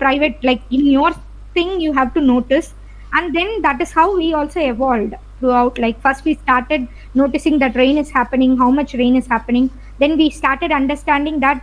private, like in your thing you have to notice. And then that is how we also evolved throughout. Like first we started noticing that rain is happening, how much rain is happening. Then we started understanding that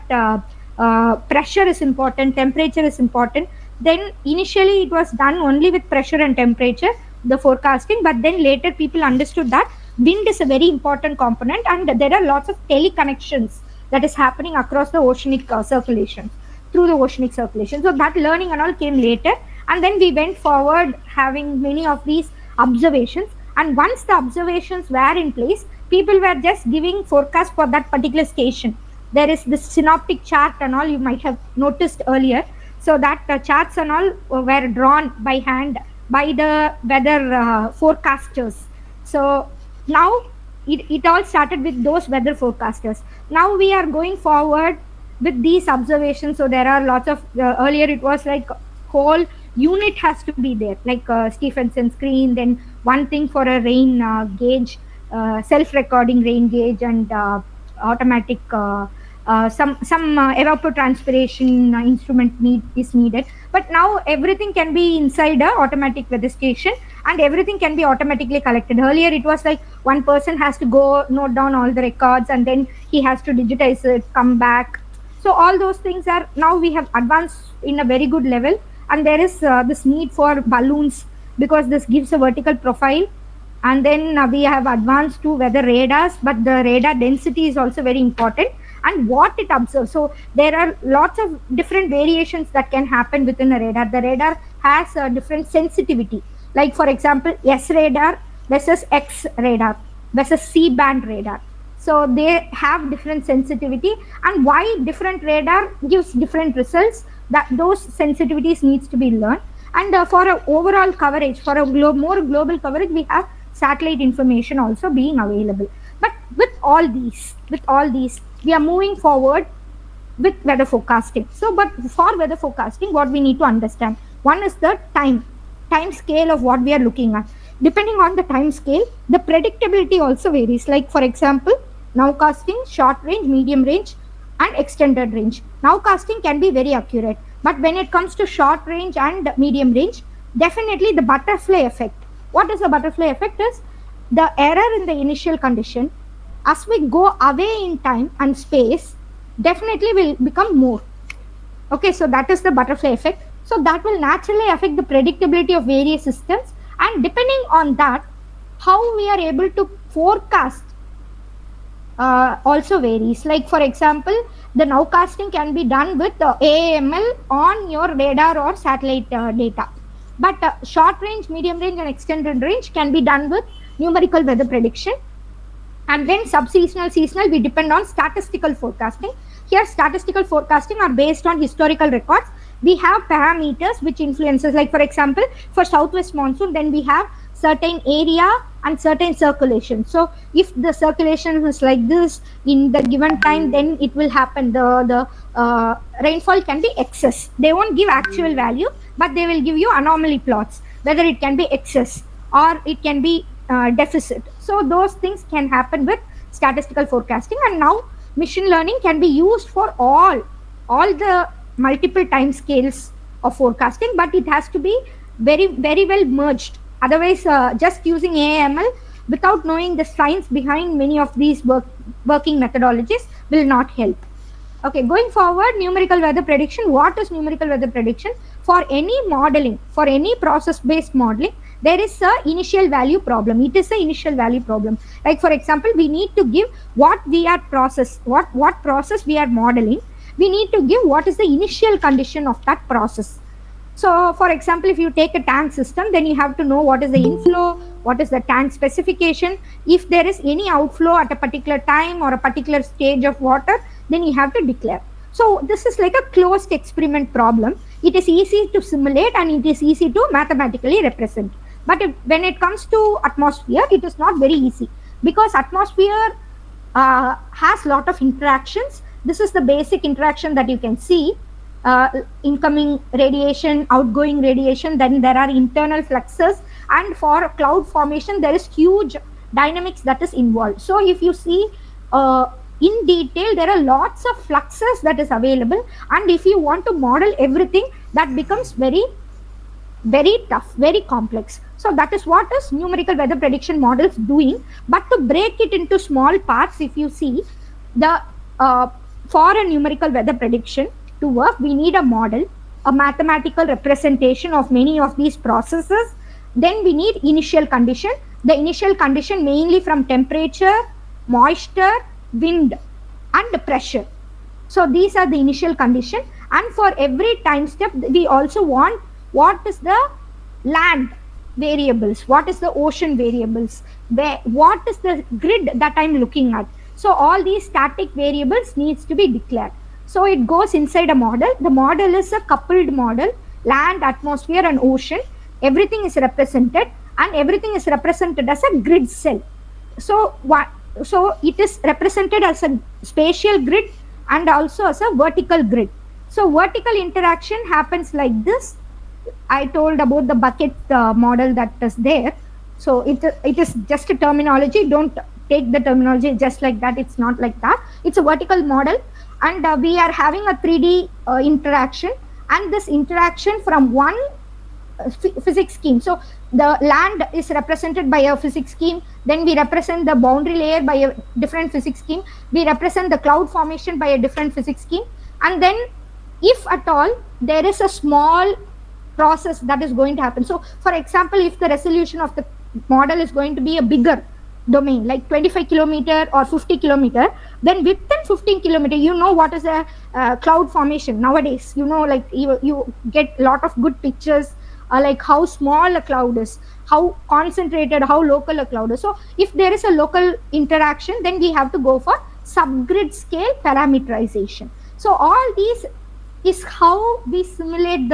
pressure is important, temperature is important. Then initially it was done only with pressure and temperature, the forecasting, but then later people understood that wind is a very important component, and there are lots of teleconnections that is happening across the oceanic circulation, through the oceanic circulation. So that learning and all came later, and then we went forward having many of these observations. And once the observations were in place, people were just giving forecast for that particular station. There is this synoptic chart and all, you might have noticed earlier. So that charts and all were drawn by hand by the weather forecasters. So now it all started with those weather forecasters. Now we are going forward with these observations. So there are lots of earlier it was like whole unit has to be there, like Stephenson screen, then one thing for a rain gauge, self-recording rain gauge, and automatic some evapotranspiration instrument is needed. But now everything can be inside a automatic weather station, and everything can be automatically collected. Earlier it was like one person has to go note down all the records, and then he has to digitize it, come back. So all those things are now we have advanced in a very good level. And there is this need for balloons, because this gives a vertical profile. And then we have advanced to weather radars, but the radar density is also very important, and what it observes. So there are lots of different variations that can happen within a radar. The radar has a different sensitivity, like for example S radar versus X radar versus C band radar. So they have different sensitivity, and why different radar gives different results, that those sensitivities needs to be learned. And for a overall coverage, for a more global coverage, we have satellite information also being available. But with all these we are moving forward with weather forecasting. So but for weather forecasting, what we need to understand, one is the time scale of what we are looking at. Depending on the time scale, the predictability also varies. Like for example, nowcasting, short range, medium range, and extended range. Nowcasting can be very accurate, but when it comes to short range and medium range, definitely the butterfly effect. What is the butterfly effect is the error in the initial condition. As we go away in time and space, definitely will become more. Okay, so that is the butterfly effect. So that will naturally affect the predictability of various systems, and depending on that, how we are able to forecast also varies. Like for example, the nowcasting can be done with AAML on your radar or satellite data, but short range, medium range, and extended range can be done with numerical weather prediction. And then sub-seasonal, seasonal, we depend on statistical forecasting. Here statistical forecasting are based on historical records. We have parameters which influences, like for example, for southwest monsoon, then we have certain area and certain circulation. So if the circulation is like this in the given time, then it will happen, the rainfall can be excess. They won't give actual value, but they will give you anomaly plots, whether it can be excess or it can be deficit. So those things can happen with statistical forecasting. And now machine learning can be used for all the multiple time scales of forecasting, but it has to be very well merged. Otherwise, just using AML without knowing the science behind many of these working methodologies will not help. Okay, going forward, numerical weather prediction. What is numerical weather prediction? For any modeling, for any process-based modeling, there is a initial value problem. It is an initial value problem. Like for example, we need to give what we are what process we are modeling. We need to give what is the initial condition of that process. So for example, if you take a tank system, then you have to know what is the inflow, what is the tank specification. If there is any outflow at a particular time or a particular stage of water, then you have to declare. So this is like a closed experiment problem. It is easy to simulate and it is easy to mathematically represent. But when it comes to atmosphere, it is not very easy, because atmosphere has lot of interactions. This is the basic interaction that you can see. Incoming radiation, outgoing radiation, then there are internal fluxes, and for cloud formation there is huge dynamics that is involved. So if you see in detail. There are lots of fluxes that is available, and if you want to model everything, that becomes very tough, very complex. So that is what is numerical weather prediction models doing. But to break it into small parts, if you see, the for a numerical weather prediction to work, we need a model, a mathematical representation of many of these processes. Then we need initial condition. The initial condition mainly from temperature, moisture, wind, and pressure. So these are the initial condition. And for every time step, we also want what is the land variables, what is the ocean variables, what is the grid that I'm looking at. So all these static variables needs to be declared. So it goes inside a model. The model is a coupled model, land, atmosphere, and ocean. Everything is represented, and everything is represented as a grid cell. So it is represented as a spatial grid and also as a vertical grid. So vertical interaction happens like this. I told about the bucket model that is there. So it is just a terminology. Don't take the terminology just like that. It's not like that. It's a vertical model, and we are having a 3D interaction, and this interaction from one physics scheme. So the land is represented by a physics scheme. Then we represent the boundary layer by a different physics scheme. We represent the cloud formation by a different physics scheme. And then, if at all, there is a small process that is going to happen. So for example, if the resolution of the model is going to be a bigger domain, like 25 kilometer or 50 kilometer, then within 15 kilometer, you know what is a cloud formation nowadays. You know, like you get a lot of good pictures, like how small a cloud is, how concentrated, how local a cloud is. So if there is a local interaction, then we have to go for subgrid scale parameterization. So all these is how we simulate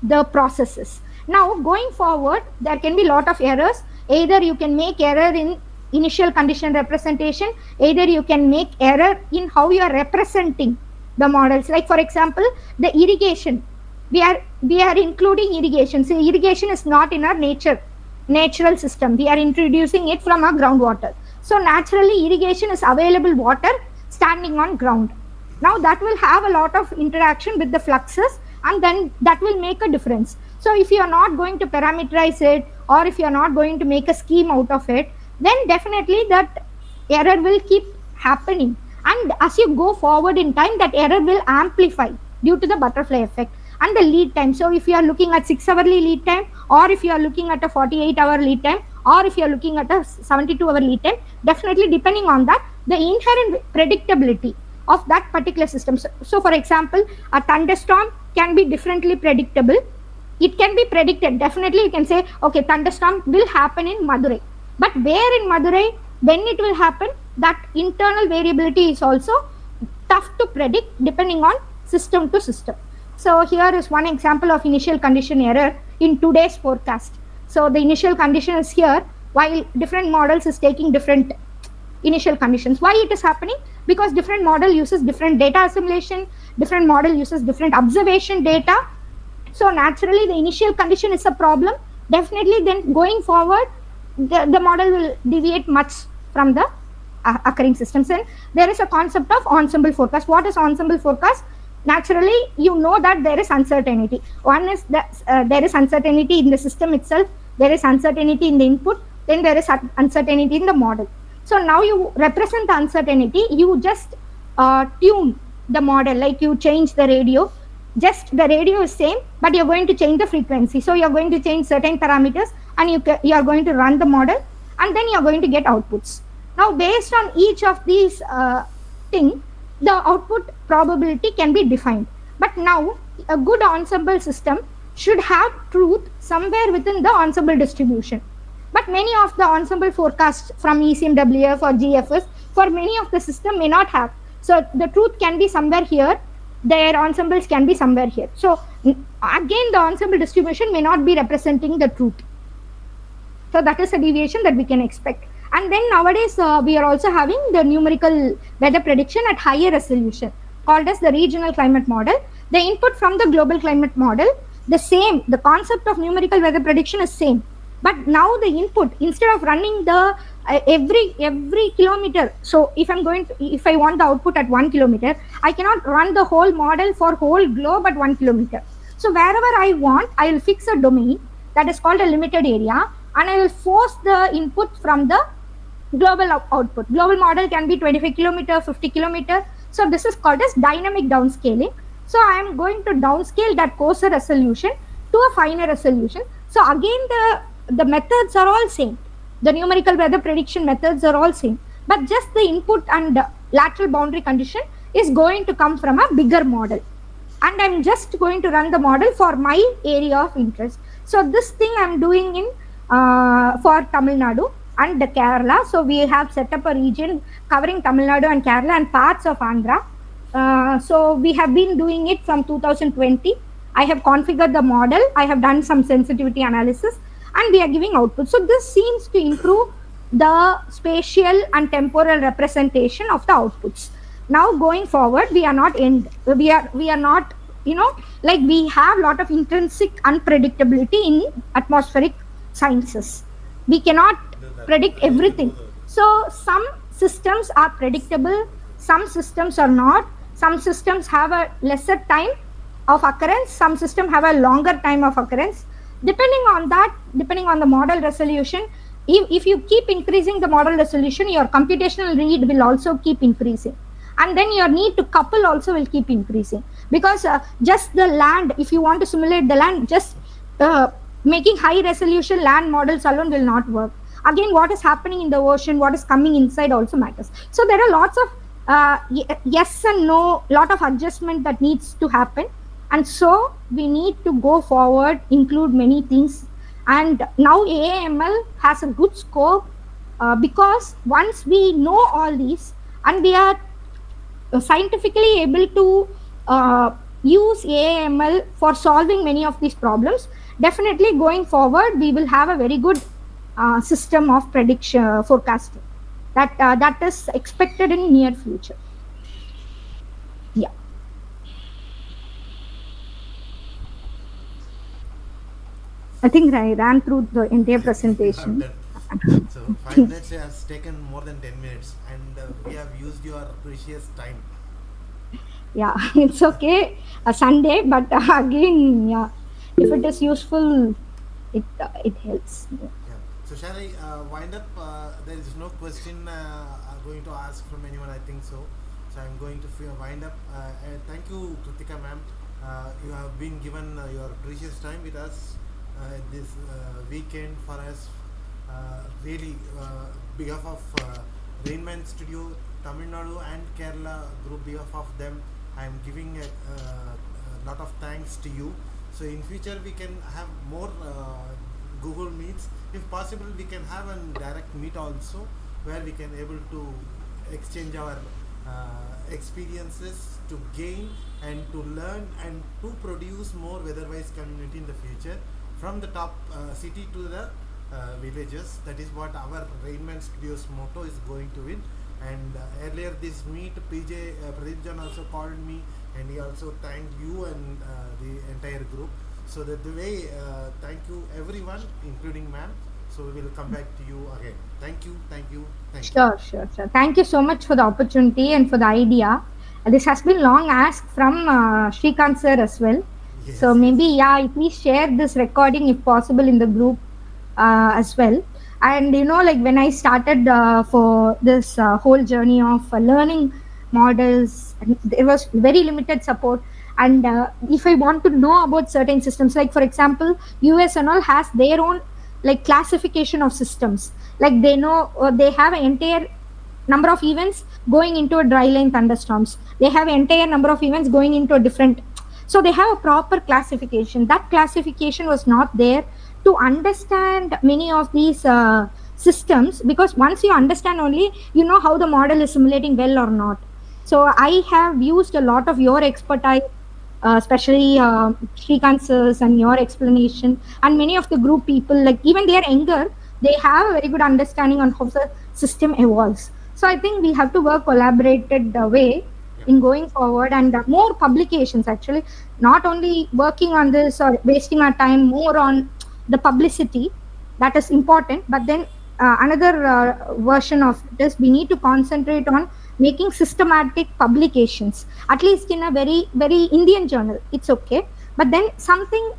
the processes. Now going forward, there can be a lot of errors. Either you can make error in initial condition representation, either you can make error in how you are representing the models. Like for example, the irrigation, we are including irrigation. So irrigation is not in our natural system. We are introducing it from our groundwater. So naturally irrigation is available water standing on ground. Now that will have a lot of interaction with the fluxes, and then that will make a difference. So if you are not going to parameterize it, or if you are not going to make a scheme out of it, then definitely that error will keep happening. And as you go forward in time, that error will amplify due to the butterfly effect. And the lead time. So if you are looking at 6-hourly lead time, or if you are looking at a 48-hour lead time, or if you are looking at a 72-hour lead time, definitely depending on that, the inherent predictability of that particular system. So for example, a thunderstorm can be differently predictable. It can be predicted. Definitely you can say, okay, thunderstorm will happen in Madurai. But where in Madurai, when it will happen, that internal variability is also tough to predict depending on system to system. So here is one example of initial condition error in today's forecast. So the initial condition is here, while different models is taking different initial conditions. Why it is happening? Because different model uses different data assimilation, different model uses different observation data. So naturally the initial condition is a problem. Definitely then going forward, the model will deviate much from the occurring systems. And there is a concept of ensemble forecast. What is ensemble forecast? Naturally, you know that there is uncertainty. One is that there is uncertainty in the system itself, there is uncertainty in the input, then there is uncertainty in the model. So now you represent the uncertainty, you just tune the model, like you change the radio. Just the radio is same, but you're going to change the frequency. So you're going to change certain parameters, and you are going to run the model, and then you're going to get outputs. Now based on each of these things, the output probability can be defined. But now a good ensemble system should have truth somewhere within the ensemble distribution. But many of the ensemble forecasts from ECMWF or GFS, for many of the system may not have. So the truth can be somewhere here, their ensembles can be somewhere here. So again, the ensemble distribution may not be representing the truth. So that is a deviation that we can expect. And then nowadays we are also having the numerical weather prediction at higher resolution, called as the regional climate model. The input from the global climate model, the concept of numerical weather prediction is same. But now the input, instead of running the every kilometer. So if I want the output at 1 kilometer, I cannot run the whole model for whole globe at 1 kilometer. So wherever I want, I will fix a domain that is called a limited area, and I will force the input from the global output. Global model can be 25 kilometer, 50 kilometer. So this is called as dynamic downscaling. So I am going to downscale that coarser resolution to a finer resolution. So again, the methods are all same. The numerical weather prediction methods are all same, but just the input and lateral boundary condition is going to come from a bigger model, and I'm just going to run the model for my area of interest. So this thing I'm doing in for Tamil Nadu and Kerala. So we have set up a region covering Tamil Nadu and Kerala and parts of Andhra. So we have been doing it from 2020. I have configured the model. I have done some sensitivity analysis, and we are giving output. So this seems to improve the spatial and temporal representation of the outputs. Now going forward, we are not we are not, like, we have a lot of intrinsic unpredictability in atmospheric sciences. We cannot predict everything. So some systems are predictable, some systems are not. Some systems have a lesser time of occurrence, some systems have a longer time of occurrence. Depending on that, depending on the model resolution, if you keep increasing the model resolution, your computational read will also keep increasing, and then your need to couple also will keep increasing, because just the land, if you want to simulate the land, just making high resolution land models alone will not work. Again, what is happening in the ocean, what is coming inside also matters. So there are lots of yes and no, lot of adjustment that needs to happen, and so we need to go forward, include many things. And now AAML has a good scope, because once we know all these and we are scientifically able to use AAML for solving many of these problems, definitely going forward we will have a very good system of prediction forecasting that is expected in near future. Yeah. I think I ran through the entire presentation. So 5 minutes has taken more than 10 minutes, and we have used your precious time. Yeah, it's okay. A Sunday, but again, yeah, if it is useful, it helps. Yeah. So shall I wind up? There is no question I'm going to ask from anyone, I think so. So I'm going to wind up. And thank you, Kritika ma'am. You have been given your precious time with us this weekend for us. Really, behalf of Rainman Studio, Tamil Nadu and Kerala group, behalf of them, I am giving a lot of thanks to you. So in future we can have more Google Meets. If possible, we can have a direct meet also, where we can able to exchange our experiences, to gain and to learn and to produce more weatherwise community in the future, from the top city to the villages. That is what our Rainman Studios motto is going to win. And earlier this meet, PJ Pradeep Jan also called me, and he also thanked you and the entire group. So that the way, thank you everyone, including ma'am. So we will come back to you again. Thank you, thank you, thank you. Sure. Thank you so much for the opportunity and for the idea. This has been long asked from Shrikant sir as well. So Yes, maybe, yes. yeah, please share this recording if possible in the group as well. And like when I started for this whole journey of learning models, and there was very limited support. And if I want to know about certain systems, like for example, US and all has their own like classification of systems. Like they know they have an entire number of events going into a dry line thunderstorms. They have entire number of events going into a different. So they have a proper classification. That classification was not there to understand many of these systems, because once you understand only, you know how the model is simulating well or not. So I have used a lot of your expertise, especially Shrikant sirs and your explanation, and many of the group people, like even they are younger, they have a very good understanding on how the system evolves. So I think we have to work collaborated way Yeah. in going forward, and more publications actually, not only working on this or wasting our time more on the publicity, that is important, but then another version of it is we need to concentrate on making systematic publications, at least in a very Indian journal. It's okay, but then something